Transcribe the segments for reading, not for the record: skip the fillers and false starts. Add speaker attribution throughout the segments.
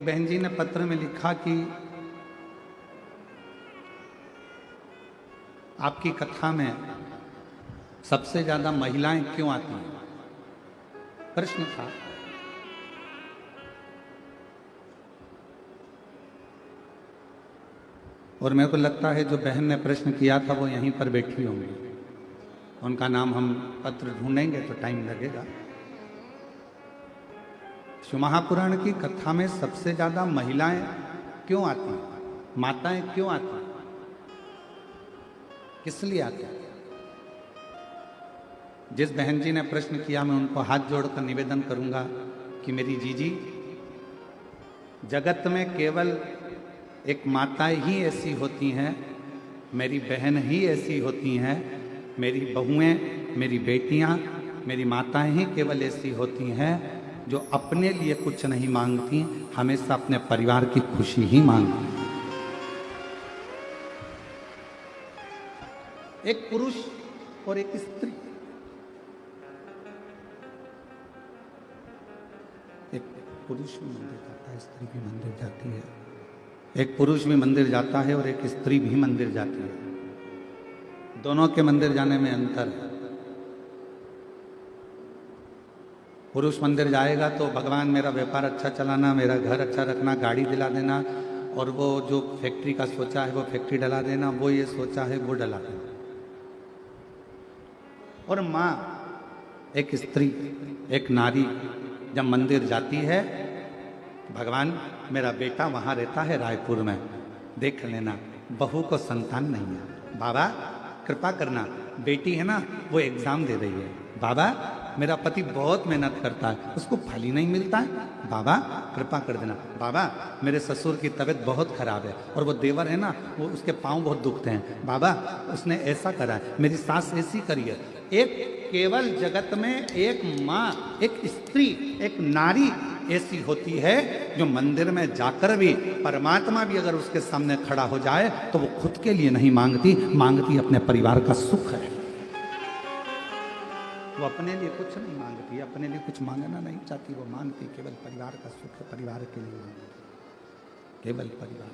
Speaker 1: बहन जी ने पत्र में लिखा कि आपकी कथा में सबसे ज्यादा महिलाएं क्यों आती हैं, प्रश्न था। और मेरे को लगता है जो बहन ने प्रश्न किया था वो यहीं पर बैठी होंगी। उनका नाम हम पत्र ढूंढेंगे तो टाइम लगेगा। शिव महापुराण की कथा में सबसे ज्यादा महिलाएं क्यों आती हैं, माताएं क्यों आती हैं, किस लिए आती हैं? जिस बहन जी ने प्रश्न किया मैं उनको हाथ जोड़कर निवेदन करूंगा कि मेरी जीजी, जगत में केवल एक माताएं ही ऐसी होती हैं, मेरी बहन ही ऐसी होती हैं, मेरी बहुएं, मेरी बेटियां, मेरी माताएं ही केवल ऐसी होती हैं जो अपने लिए कुछ नहीं मांगती, हमेशा अपने परिवार की खुशी ही मांगती। एक पुरुष और एक स्त्री, एक पुरुष भी मंदिर जाता है, स्त्री भी मंदिर जाती है। एक पुरुष भी मंदिर जाता है और एक स्त्री भी मंदिर जाती है। दोनों के मंदिर जाने में अंतर है। पुरुष मंदिर जाएगा तो भगवान मेरा व्यापार अच्छा चलाना, मेरा घर अच्छा रखना, गाड़ी दिला देना, और वो जो फैक्ट्री का सोचा है वो फैक्ट्री डला देना, वो ये सोचा है वो डला देना। और माँ, एक स्त्री, एक नारी जब मंदिर जाती है, भगवान मेरा बेटा वहाँ रहता है रायपुर में, देख लेना, बहू को संतान नहीं है, बाबा कृपा करना, बेटी है ना वो एग्जाम दे रही है, बाबा मेरा पति बहुत मेहनत करता है, उसको फल ही नहीं मिलता है, बाबा कृपा कर देना, बाबा मेरे ससुर की तबीयत बहुत खराब है और वो देवर है ना वो उसके पाँव बहुत दुखते हैं, बाबा उसने ऐसा करा है, मेरी सास ऐसी करी है। एक केवल जगत में एक माँ, एक स्त्री, एक नारी ऐसी होती है जो मंदिर में जाकर भी, परमात्मा भी अगर उसके सामने खड़ा हो जाए तो वो खुद के लिए नहीं मांगती, मांगती अपने परिवार का सुख है। वो अपने लिए कुछ नहीं मांगती, अपने लिए कुछ मांगना नहीं चाहती, वो मांगती केवल परिवार का सुख है, परिवार के लिए मांगती, केवल परिवार।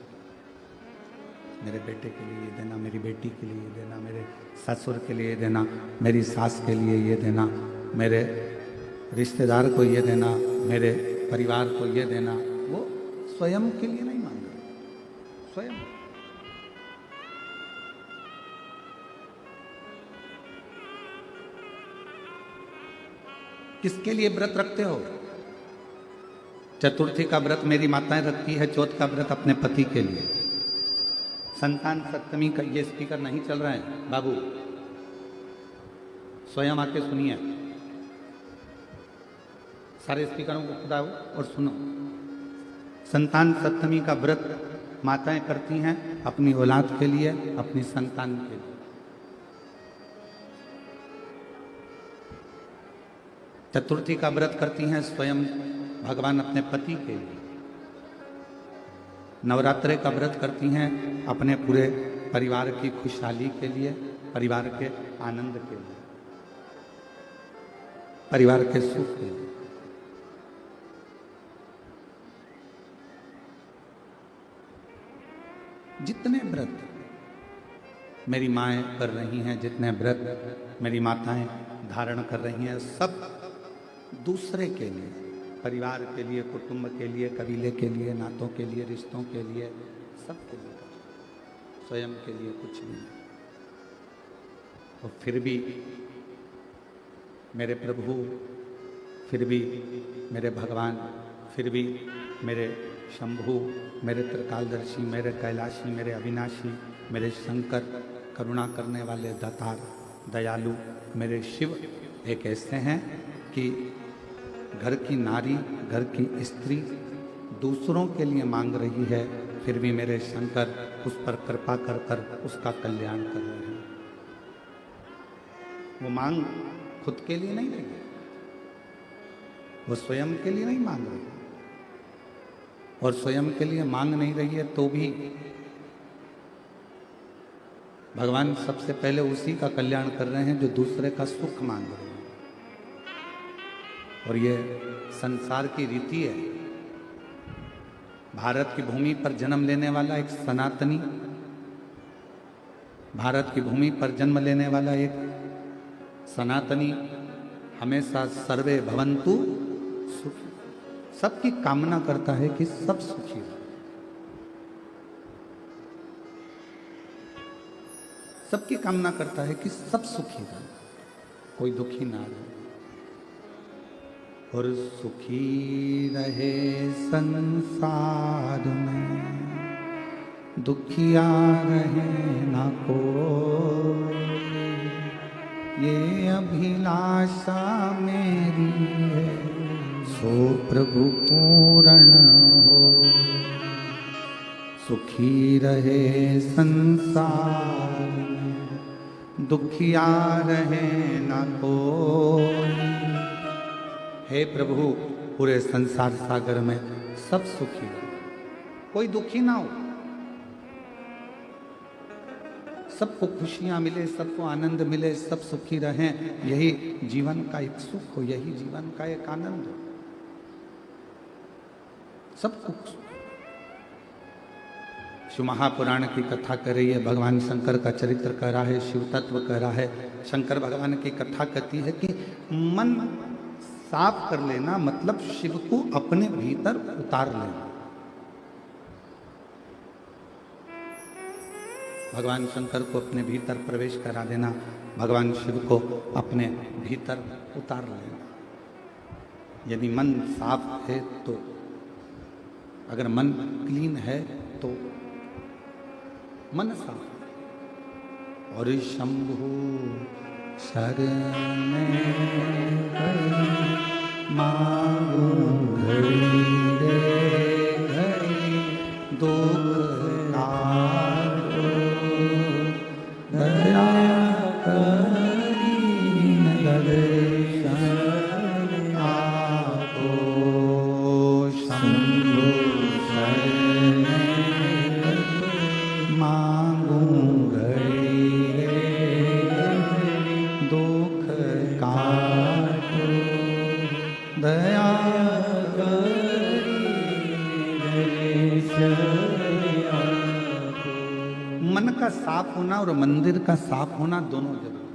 Speaker 1: मेरे बेटे के लिए ये देना, मेरी बेटी के लिए ये देना, मेरे ससुर के लिए ये देना, मेरी सास के लिए ये देना, मेरे रिश्तेदार को ये देना, मेरे परिवार को ये देना। वो स्वयं के लिए नहीं मांग रहे, स्वयं। किसके लिए व्रत रखते हो? चतुर्थी का व्रत मेरी माताएं रखती है, चौथ का व्रत अपने पति के लिए, संतान सप्तमी का, ये स्पीकर नहीं चल रहा है बाबू, स्वयं आके सुनिए, सारे स्पीकरों को खुदाओ और सुनो। संतान सप्तमी का व्रत माताएं करती हैं अपनी औलाद के लिए, अपनी संतान के लिए। चतुर्थी का व्रत करती हैं स्वयं भगवान अपने पति के लिए। नवरात्रे का व्रत करती हैं अपने पूरे परिवार की खुशहाली के लिए, परिवार के आनंद के लिए, परिवार के सुख के लिए। जितने व्रत मेरी माएँ कर रही हैं, जितने व्रत मेरी माताएं धारण कर रही हैं, सब दूसरे के लिए, परिवार के लिए, कुटुंब के लिए, कबीले के लिए, नातों के लिए, रिश्तों के लिए, सब के लिए, स्वयं के लिए कुछ नहीं। और फिर भी मेरे प्रभु, फिर भी मेरे भगवान, फिर भी मेरे शंभु, मेरे त्रिकालदर्शी, मेरे कैलाशी, मेरे अविनाशी, मेरे शंकर, करुणा करने वाले दातार, दयालु मेरे शिव एक ऐसे हैं कि घर की नारी, घर की स्त्री दूसरों के लिए मांग रही है, फिर भी मेरे शंकर उस पर कृपा कर कर उसका कल्याण कर रहे हैं। वो मांग खुद के लिए नहीं रही है, वो स्वयं के लिए नहीं मांग रही है, और स्वयं के लिए मांग नहीं रही है तो भी भगवान सबसे पहले उसी का कल्याण कर रहे हैं जो दूसरे का सुख मांग रहे हैं। और ये संसार की रीति है भारत की भूमि पर जन्म लेने वाला एक सनातनी, भारत की भूमि पर जन्म लेने वाला एक सनातनी हमेशा सर्वे भवन्तु सुखी, सबकी कामना करता है कि सब सुखी हो, सबकी कामना करता है कि सब सुखी रहे, कोई दुखी ना रहे। और सुखी रहे संसार में, दुखिया रहे ना कोई, ये अभिलाषा मेरी है, सो प्रभु पूर्ण हो। सुखी रहे संसार में, दुखिया रहे ना कोई। हे प्रभु, पूरे संसार सागर में सब सुखी हो, कोई दुखी ना हो, सबको खुशियां मिले, सबको आनंद मिले, सब सुखी रहें, यही जीवन का एक सुख हो, यही जीवन का एक आनंद हो, सबको। शिव महापुराण की कथा कर रही है, भगवान शंकर का चरित्र कर रहा है, शिव तत्व कर रहा है। शंकर भगवान की कथा कहती है कि मन साफ कर लेना मतलब शिव को अपने भीतर उतार लेना। भगवान शंकर को अपने भीतर प्रवेश करा देना, भगवान शिव को अपने भीतर उतार लेना। यदि मन साफ है तो, अगर मन क्लीन है तो मन साफ। और शंभु शरण मांगू घड़ी रे घड़ी, दुख काटो दया करी दर्शन आपो। शंभु शरण मांगू घड़ी रे दुख काटो दया करी दर्शन आपो। मन का साफ होना और मंदिर का साफ होना दोनों जरूरी।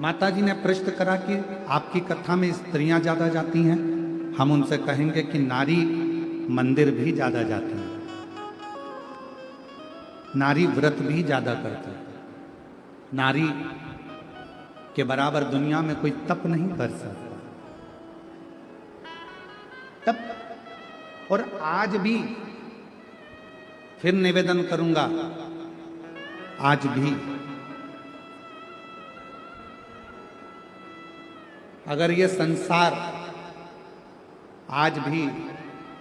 Speaker 1: माता जी ने प्रश्न करा कि आपकी कथा में स्त्रियां ज्यादा जाती हैं, हम उनसे कहेंगे कि नारी मंदिर भी ज्यादा जाती है, नारी व्रत भी ज्यादा करती है, नारी के बराबर दुनिया में कोई तप नहीं कर सकता। तप, और आज भी फिर निवेदन करूंगा, आज भी अगर ये संसार, आज भी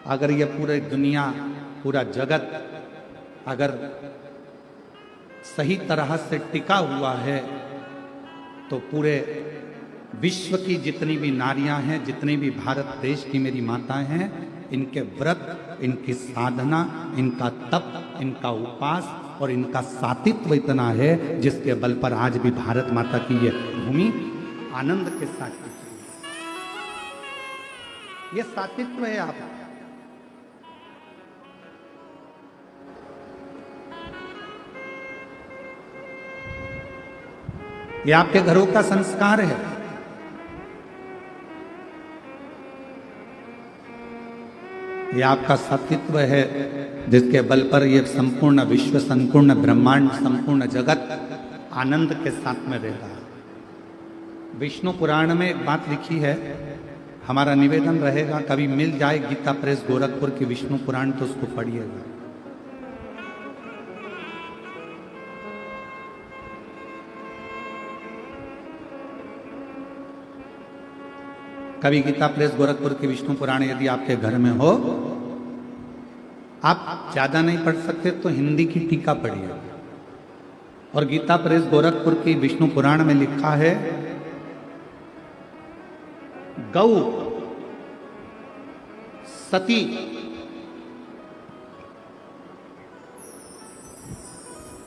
Speaker 1: अगर ये पूरी दुनिया, पूरा जगत अगर सही तरह से टिका हुआ है तो पूरे विश्व की जितनी भी नारियां हैं, जितनी भी भारत देश की मेरी माताएं हैं, इनके व्रत, इनकी साधना, इनका तप, इनका उपास और इनका सातित्व इतना है जिसके बल पर आज भी भारत माता की ये भूमि आनंद के साथ टिकी है। ये सातित्व है आप। ये आपके घरों का संस्कार है। ये आपका सत्य है जिसके बल पर ये संपूर्ण विश्व, संपूर्ण ब्रह्मांड, संपूर्ण जगत आनंद के साथ में रहता है। विष्णु पुराण में एक बात लिखी है, हमारा निवेदन रहेगा कभी मिल जाए गीता प्रेस गोरखपुर की विष्णु पुराण तो उसको पढ़िएगा। कभी गीता प्रेस गोरखपुर की विष्णु पुराण यदि आपके घर में हो, आप ज्यादा नहीं पढ़ सकते तो हिंदी की टीका पढ़िए। और गीता प्रेस गोरखपुर की विष्णु पुराण में लिखा है, गौ सती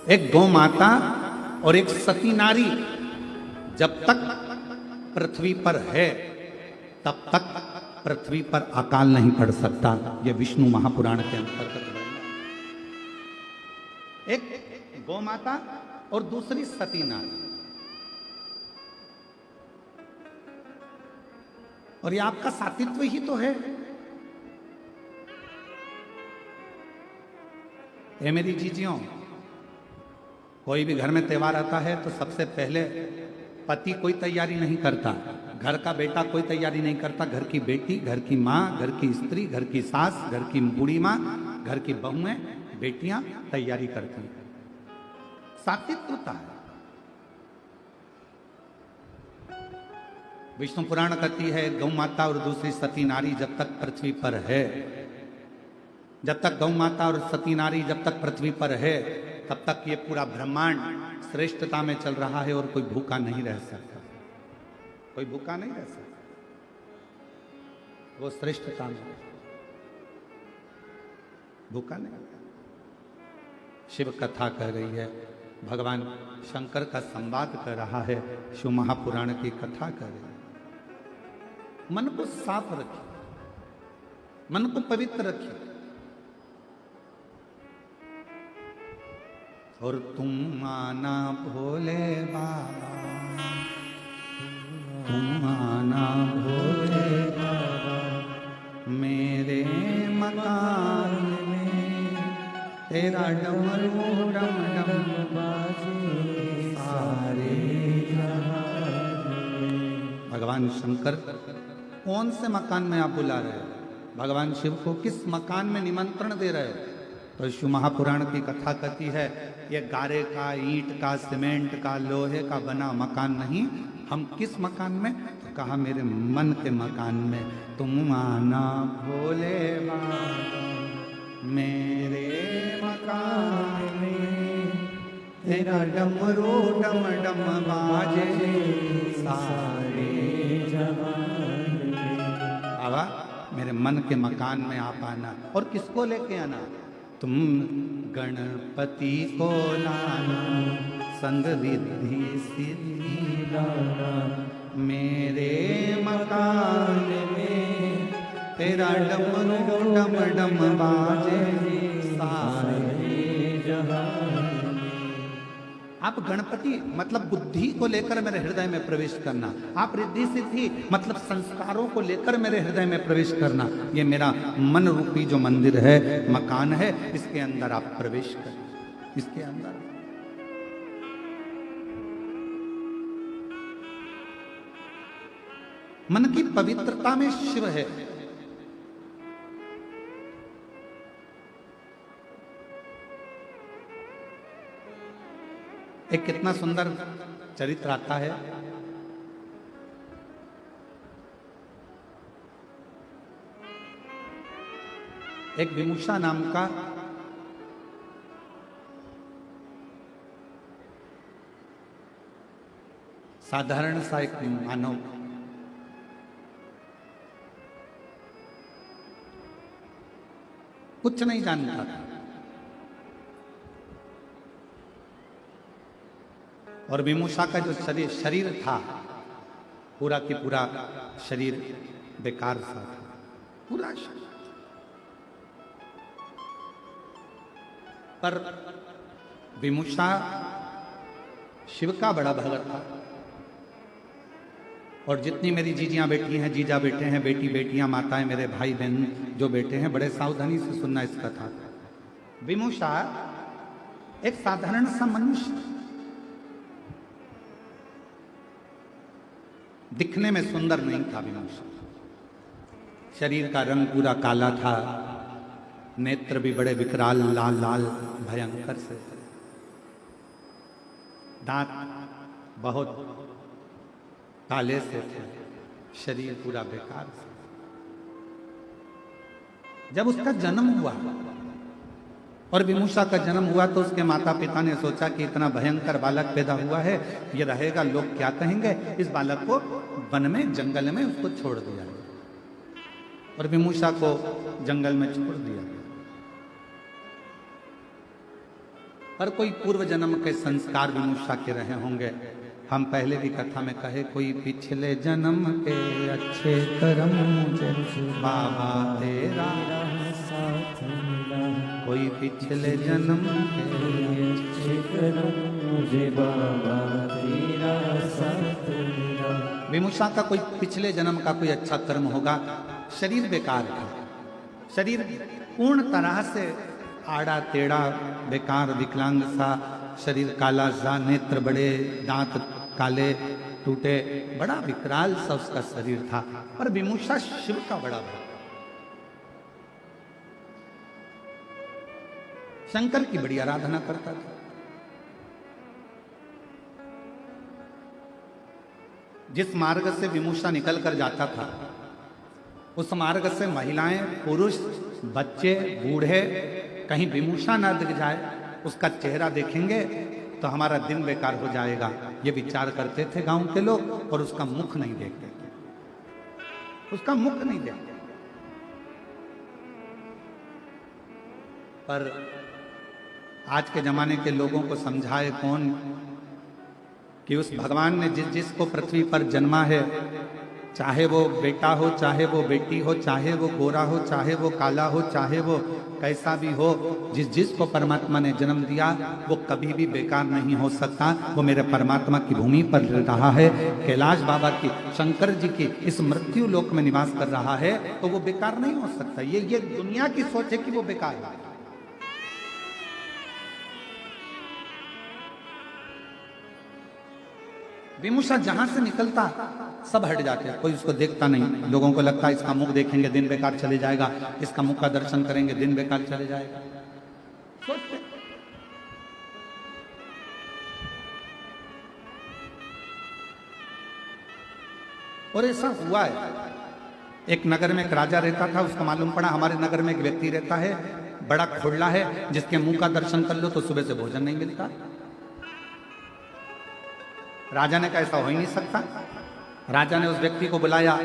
Speaker 1: एक गौ माता और एक सती नारी जब तक पृथ्वी पर है तब तक पृथ्वी पर अकाल नहीं पड़ सकता। यह विष्णु महापुराण के अंतर्गत है। एक गौ माता और दूसरी सती नारी। और ये आपका सातित्व ही तो है। ये मेरी जीजियों, कोई भी घर में त्योहार आता है तो सबसे पहले पति कोई तैयारी नहीं करता, घर का बेटा कोई तैयारी नहीं करता, घर की बेटी, घर की माँ, घर की स्त्री, घर की सास, घर की बूढ़ी माँ, घर की बहुएं, बेटियां तैयारी करती हैं। सात्विकता है। विष्णु पुराण कहती है गौ माता और दूसरी सती नारी जब तक पृथ्वी पर है, जब तक गौ माता और सती नारी जब तक पृथ्वी पर है, तब तक ये पूरा ब्रह्मांड श्रेष्ठता में चल रहा है और कोई भूखा नहीं रह सकता। कोई भूखा नहीं रह सकता, वो श्रेष्ठता में भूखा नहीं। शिव कथा कह रही है, भगवान शंकर का संवाद कर रहा है, शिव महापुराण की कथा कर रही है। मन को साफ रखिए, मन को पवित्र रखिए। और तुम माना भोले बाबा, तुम आना भोले बाबा, मेरे मकान में तेरा डमरू डम डम बाजे सारे जहां। भगवान शंकर कौन से मकान में आप बुला रहे हो? भगवान शिव को किस मकान में निमंत्रण दे रहे हो? तो शिव महापुराण की कथा कहती है, ये गारे का, ईंट का, सीमेंट का, लोहे का बना मकान नहीं। हम किस मकान में? तो कहा मेरे मन के मकान में। तुम आना भोले बाबा, मेरे मकान में तेरा डमरू डम डम बाजे सारे जहान में। बाबा मेरे मन के मकान में आप आना। और किसको लेके आना? तुम गणपति को लाना, संग रिद्धि सिद्धि लाना, मेरे मकान में तेरा डमरू डम डम बाजे सारे जहान। आप गणपति मतलब बुद्धि को लेकर मेरे हृदय में प्रवेश करना, आप रिद्धि सिद्धि मतलब संस्कारों को लेकर मेरे हृदय में प्रवेश करना। ये मेरा मन रूपी जो मंदिर है, मकान है, इसके अंदर आप प्रवेश करें। इसके अंदर मन की पवित्रता में शिव है। एक कितना सुंदर चरित्र आता है। एक विमुषा नाम का साधारण सा एक मानव कुछ नहीं जानता था, और विमुषा का जो शरीर था, पूरा की पूरा शरीर बेकार सा था, पूरा शरीर। पर विमुषा शिव का बड़ा भगत था। और जितनी मेरी जीजियां बेटी हैं, जीजा बेटे हैं, बेटी बेटियां, माताएं, मेरे भाई बहन जो बेटे हैं, बड़े सावधानी से सुनना इस कथा। विमुषा एक साधारण सा मनुष्य, दिखने में सुंदर नहीं था विमुषा। शरीर का रंग पूरा काला था, नेत्र भी बड़े विकराल लाल लाल भयंकर से, दांत बहुत काले से थे, शरीर पूरा बेकार से। जब उसका जन्म हुआ और विमुषा का जन्म हुआ तो उसके माता पिता ने सोचा कि इतना भयंकर बालक पैदा हुआ है, ये रहेगा, लोग क्या कहेंगे। इस बालक को वन में, जंगल में उसको छोड़ दिया और विमुषा को जंगल में छोड़ दिया। पर कोई पूर्व जन्म के संस्कार विमुषा के रहे होंगे, हम पहले भी कथा में कहे, कोई पिछले जन्म के अच्छे कर्म मुझे बाबा तेरा साथ मिला, कोई पिछले जन्म के अच्छे कर्म मुझे बाबा तेरा साथ मिला। विमुषा का कोई पिछले जन्म का कोई अच्छा कर्म होगा। शरीर बेकार था, शरीर पूर्ण तरह से आड़ा टेढ़ा बेकार विकलांग सा, शरीर काला सा, नेत्र बड़े, दांत काले टूटे, बड़ा विकराल सा उसका शरीर था। पर विमुषा शिव का बड़ा भक्त, शंकर की बड़ी आराधना करता था। जिस मार्ग से विमुषा निकल कर जाता था, उस मार्ग से महिलाएं, पुरुष, बच्चे, बूढ़े कहीं विमुषा ना दिख जाए, उसका चेहरा देखेंगे तो हमारा दिन बेकार हो जाएगा, ये विचार करते थे गांव के लोग। और उसका मुख नहीं देखते, उसका मुख नहीं देखते। पर आज के जमाने के लोगों को समझाए कौन कि उस भगवान ने जिस जिसको पृथ्वी पर जन्मा है, चाहे वो बेटा हो, चाहे वो बेटी हो, चाहे वो गोरा हो, चाहे वो काला हो, चाहे वो कैसा भी हो, जिस जिसको परमात्मा ने जन्म दिया वो कभी भी बेकार नहीं हो सकता। वो मेरे परमात्मा की भूमि पर रहा है, कैलाश बाबा की, शंकर जी की इस मृत्यु लोक में निवास कर रहा है, तो वो बेकार नहीं हो सकता। ये दुनिया की सोच है कि वो बेकार है। विमुषा जहां से निकलता सब हट जाते, कोई उसको देखता नहीं। लोगों को लगता है इसका मुख देखेंगे दिन बेकार चले जाएगा, इसका मुख का दर्शन करेंगे दिन बेकार चले जाएगा, सोचते। और ऐसा हुआ है। एक नगर में एक राजा रहता था, उसको मालूम पड़ा हमारे नगर में एक व्यक्ति रहता है, बड़ा खोड़ला है, जिसके मुंह का दर्शन कर लो तो सुबह से भोजन नहीं मिलता। राजा ने कहा ऐसा हो ही नहीं सकता। राजा ने उस व्यक्ति को बुलाया,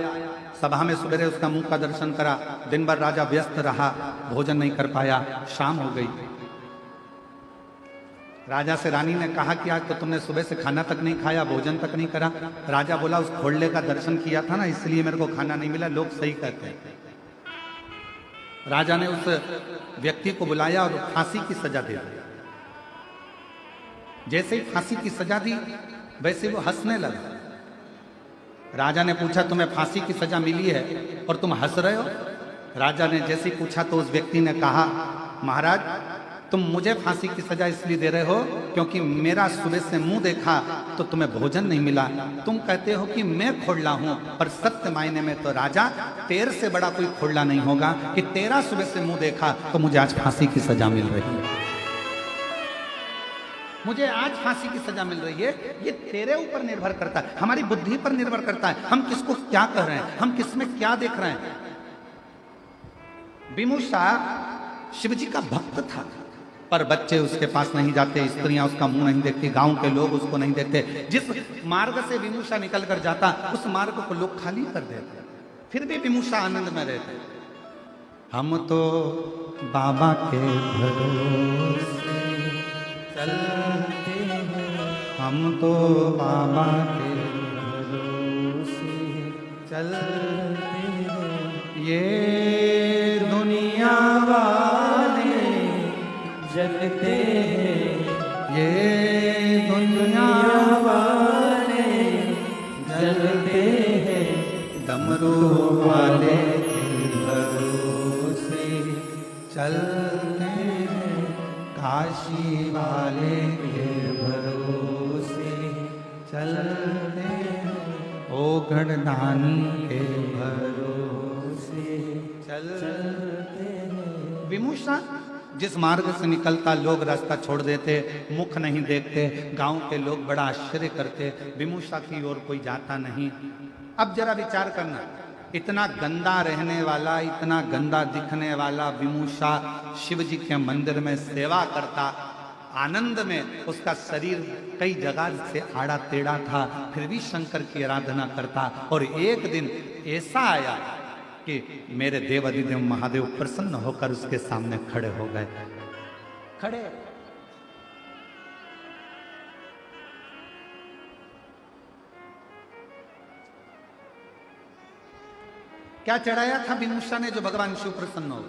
Speaker 1: सभा में सवेरे उसका मुंह का दर्शन करा। दिन भर राजा व्यस्त रहा, भोजन नहीं कर पाया, शाम हो गई। राजा से रानी ने कहा कि आज तो तुमने सुबह से खाना तक नहीं खाया, भोजन तक नहीं करा। राजा बोला उस खोड़ले का दर्शन किया था ना, इसलिए मेरे को खाना नहीं मिला, लोग सही कहते हैं। राजा ने उस व्यक्ति को बुलाया और फांसी की सजा दे दी। जैसे ही फांसी की सजा दी वैसे वो हंसने लगा। राजा ने पूछा तुम्हें फांसी की सजा मिली है और तुम हंस रहे हो? राजा ने जैसे ही पूछा तो उस व्यक्ति ने कहा महाराज तुम मुझे फांसी की सजा इसलिए दे रहे हो क्योंकि मेरा सुबह से मुंह देखा तो तुम्हें भोजन नहीं मिला। तुम कहते हो कि मैं खोड़ला हूं, पर सत्य मायने में तो राजा तेरे से बड़ा कोई खोड़ला नहीं होगा कि तेरा सुबह से मुंह देखा तो मुझे आज फांसी की सजा मिल रही है। मुझे आज फांसी की सजा मिल रही है। ये तेरे ऊपर निर्भर करता है, हमारी बुद्धि पर निर्भर करता है, हम किसको क्या कह रहे हैं, हम किसमें क्या देख रहे हैं। विमुषा शिव जी का भक्त था, पर बच्चे उसके पास नहीं जाते, स्त्रियां उसका मुंह नहीं देखती, गांव के लोग उसको नहीं देखते। जिस मार्ग से विमुषा निकल कर जाता उस मार्ग को लोग खाली कर देते, फिर भी विमुषा आनंद में रहते। हम तो बाबा के भरोसे चलते हैं, हम तो बाबा के भरोसे चलते हैं। ये दुनिया वाले जगते हैं, ये दुनिया वाले जगते हैं, डमरू वाले के भरोसे चलते हैं, काशी वाले के भरोसे चलते हैं, ओ गणदानी के भरोसे चलते हैं। विमुषा जिस मार्ग से निकलता लोग रास्ता छोड़ देते, मुख नहीं देखते, गांव के लोग बड़ा आश्चर्य करते, विमुषा की ओर कोई जाता नहीं। अब जरा विचार करना, इतना गंदा रहने वाला, इतना गंदा दिखने वाला विमुषा शिव जी के मंदिर में सेवा करता, आनंद में उसका शरीर कई जगह से आड़ा टेढ़ा था, फिर भी शंकर की आराधना करता। और एक दिन ऐसा आया कि मेरे देव अधिदेव महादेव प्रसन्न होकर उसके सामने खड़े हो गए। खड़े क्या चढ़ाया था विदुषा ने जो भगवान शिव प्रसन्न हो?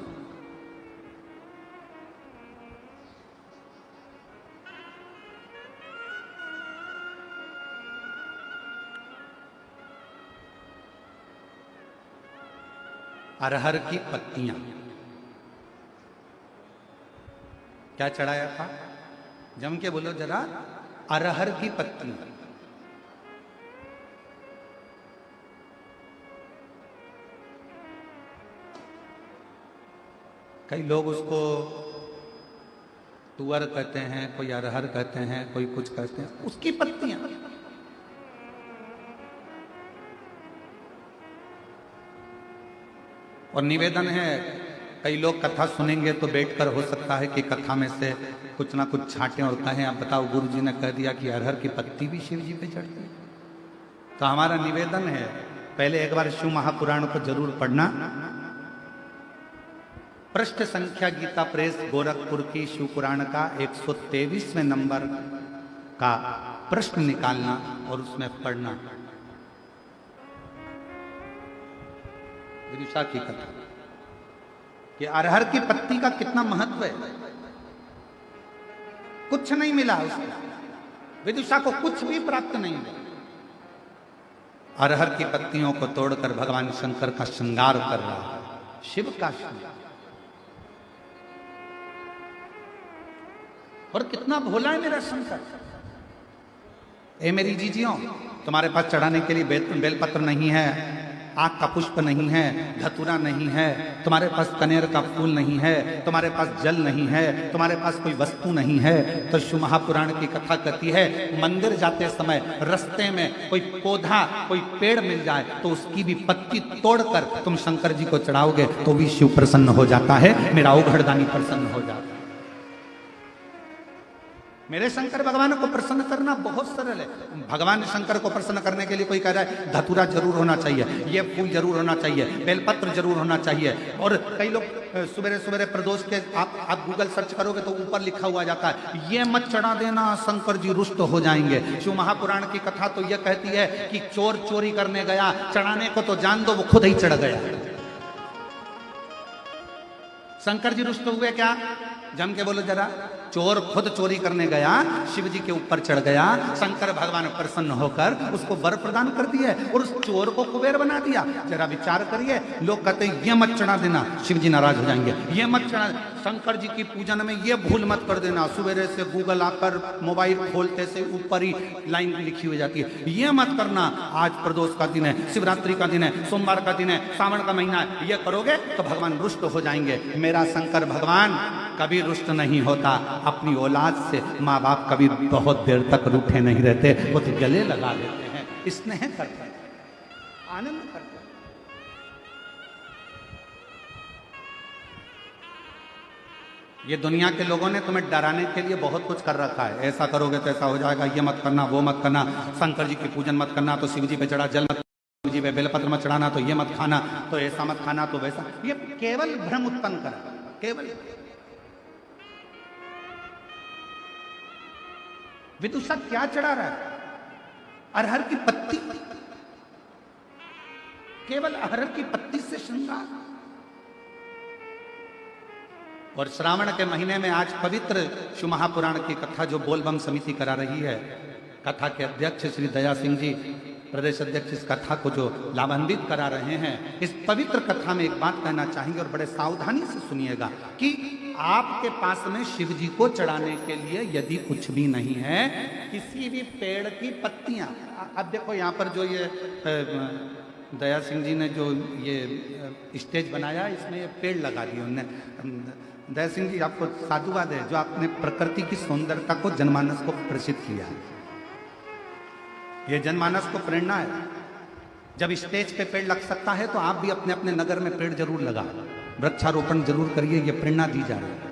Speaker 1: अरहर की पत्तियां। क्या चढ़ाया था? जम के बोलो जरा। अरहर की पत्तियां। कई लोग उसको तुअर कहते हैं, कोई अरहर कहते हैं, कोई कुछ कहते हैं, उसकी पत्तियां। और निवेदन है, कई लोग कथा सुनेंगे तो बैठकर हो सकता है कि कथा में से कुछ ना कुछ छांटे और कहें, आप बताओ गुरु जी ने कह दिया कि अरहर की पत्ती भी शिव जी पे चढ़ती है। तो हमारा निवेदन है, पहले एक बार शिव महापुराण को जरूर पढ़ना। पृष्ठ संख्या गीता प्रेस गोरखपुर की शिव पुराण का 123वें नंबर का प्रश्न निकालना और उसमें पढ़ना। विदुषा की कथा कि अरहर की पत्ती का कितना महत्व है। कुछ नहीं मिला उसको, विदुषा को कुछ भी प्राप्त नहीं हुआ। अरहर की पत्तियों को तोड़कर भगवान शंकर का श्रृंगार कर रहा है, शिव का श्रृंगार। और कितना भोला है मेरा शंकर। ए मेरी जीजियों, तुम्हारे पास चढ़ाने के लिए बेलपत्र नहीं है, आग का पुष्प नहीं है, धतूरा नहीं है, तुम्हारे पास कनेर का फूल नहीं है, तुम्हारे पास जल नहीं है, तुम्हारे पास कोई वस्तु नहीं है, तो शिव महापुराण की कथा कहती है, मंदिर जाते समय रास्ते में कोई पौधा, कोई पेड़ मिल जाए तो उसकी भी पत्ती तोड़कर तुम शंकर जी को चढ़ाओगे तो भी शिव प्रसन्न हो जाता है, मेरा औघड़दानी प्रसन्न हो जाता है। मेरे शंकर भगवान को प्रसन्न करना बहुत सरल है। भगवान शंकर को प्रसन्न करने के लिए कोई कह रहा है धतूरा जरूर होना चाहिए, ये फूल जरूर होना चाहिए, बेलपत्र जरूर होना चाहिए। और कई लोग सुबह सुबह प्रदोष के आप गूगल सर्च करोगे तो ऊपर लिखा हुआ जाता है, ये मत चढ़ा देना, शंकर जी रुष्ट हो जाएंगे। शिव महापुराण की कथा तो यह कहती है कि चोर चोरी करने गया, चढ़ाने को तो जान दो, वो खुद ही चढ़ गया। शंकर जी रुष्ट हुए क्या? जम के बोलो जरा। चोर खुद चोरी करने गया, शिव जी के ऊपर चढ़ गया, शंकर भगवान प्रसन्न होकर उसको वर प्रदान कर दिया और उस चोर को कुबेर बना दिया। जरा विचार करिए, लोग कहते हैं ये मत चढ़ा देना, शिव जी नाराज हो जाएंगे, ये मत चढ़ा, शंकर जी की पूजन में ये भूल मत कर देना। सुबह से गूगल आकर मोबाइल खोलते से ऊपर ही लाइन लिखी हुई जाती है, ये मत करना, आज प्रदोष का दिन है, शिवरात्रि का दिन है, सोमवार का दिन है, सावन का महीना है, ये करोगे तो भगवान रुष्ट हो जाएंगे। मेरा शंकर भगवान कभी रुष्ट नहीं होता। अपनी औलाद से माँ बाप कभी बहुत देर तक रूठे नहीं रहते, वो तो गले लगा लेते हैं, स्नेह करते हैं, आनंद करते हैं। ये दुनिया के लोगों ने तुम्हें डराने के लिए बहुत कुछ कर रखा है, ऐसा करोगे तो ऐसा हो जाएगा, ये मत करना, वो मत करना, शंकर जी की पूजन मत करना तो शिव जी पे चढ़ा जल मत, शिव जी पे बेलपत्र मत चढ़ाना तो ये मत खाना, तो ऐसा मत खाना तो वैसा। ये केवल भ्रम उत्पन्न करा, केवल। विदुषा क्या चढ़ा रहा है? अरहर की पत्ती, केवल अरहर की पत्ती से श्रृंगार। और श्रावण के महीने में आज पवित्र शिव महापुराण की कथा जो बोलबम समिति करा रही है, कथा के अध्यक्ष श्री दया सिंह जी प्रदेश अध्यक्ष इस कथा को जो लाभान्वित करा रहे हैं, इस पवित्र कथा में एक बात कहना चाहेंगे और बड़े सावधानी से सुनिएगा कि आपके पास में शिव जी को चढ़ाने के लिए यदि कुछ भी नहीं है, किसी भी पेड़ की पत्तियां, अब देखो यहाँ पर जो ये दया सिंह जी ने जो ये स्टेज बनाया, इसमें ये पेड़ लगा दिए उन्होंने। दया सिंह जी आपको साधुवाद है जो आपने प्रकृति की सुंदरता को जनमानस को प्रसिद्ध किया है। ये जनमानस को प्रेरणा है, जब स्टेज पे पेड़ लग सकता है तो आप भी अपने अपने नगर में पेड़ जरूर लगा, वृक्षारोपण जरूर करिए, ये प्रेरणा दी जा रही है।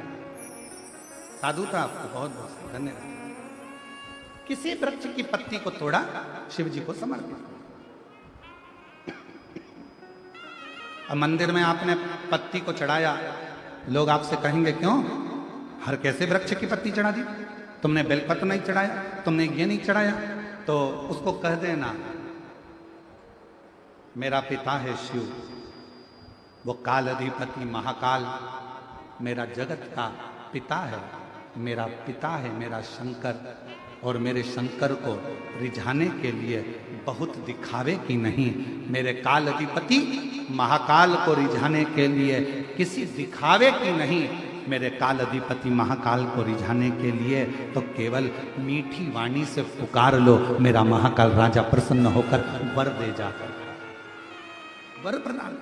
Speaker 1: साधुता आपको बहुत बहुत धन्यवाद। किसी वृक्ष की पत्ती को तोड़ा, शिव जी को समर्पित। अब मंदिर में आपने पत्ती को चढ़ाया, लोग आपसे कहेंगे क्यों हर कैसे वृक्ष की पत्ती चढ़ा दी, तुमने बेलपत्र नहीं चढ़ाया, तुमने ये नहीं चढ़ाया, तो उसको कह देना मेरा पिता है शिव, वो काल अधिपति महाकाल मेरा जगत का पिता है, मेरा पिता है मेरा शंकर। और मेरे शंकर को रिझाने के लिए बहुत दिखावे की नहीं, मेरे काल अधिपति महाकाल को रिझाने के लिए किसी दिखावे की नहीं, मेरे काल अधिपति महाकाल को रिझाने के लिए तो केवल मीठी वाणी से पुकार लो, मेरा महाकाल राजा प्रसन्न होकर वर दे जाकर वर प्रदान।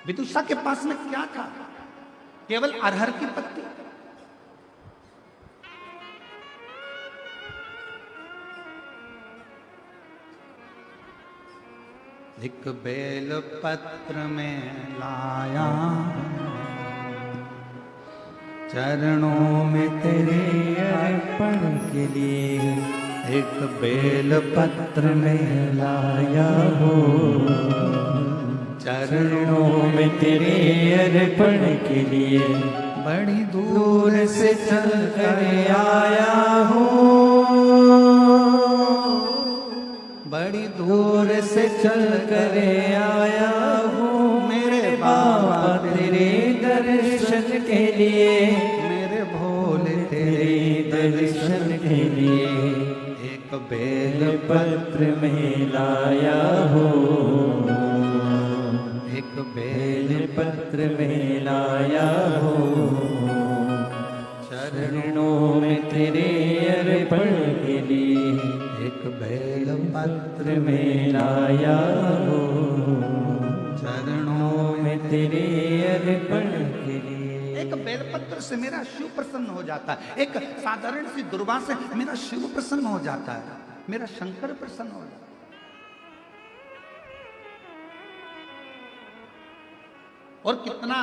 Speaker 1: विदुषा के पास में क्या था? केवल अरहर की पत्ती। एक बेल पत्र में लाया चरणों में तेरे अर्पण के लिए, एक बेल पत्र में लाया हो चरणों में तेरे अर्पण के लिए, बड़ी दूर से चल कर आया हूँ, बड़ी दूर से चल कर आया हूँ मेरे बाबा तेरे दर्शन के लिए, मेरे भोले तेरे दर्शन के लिए, एक बेल पत्र में लाया हूँ, एक बेल पत्र में लाया हूँ चरणों में तेरे अर्पण के लिए, एक बेल पत्र में लाया हो चरणों में तेरे अर्पण के लिए। एक बेल पत्र से मेरा शिव प्रसन्न हो जाता है, एक साधारण सी दुर्वा से मेरा शिव प्रसन्न हो जाता है, मेरा शंकर प्रसन्न हो जाता है। और कितना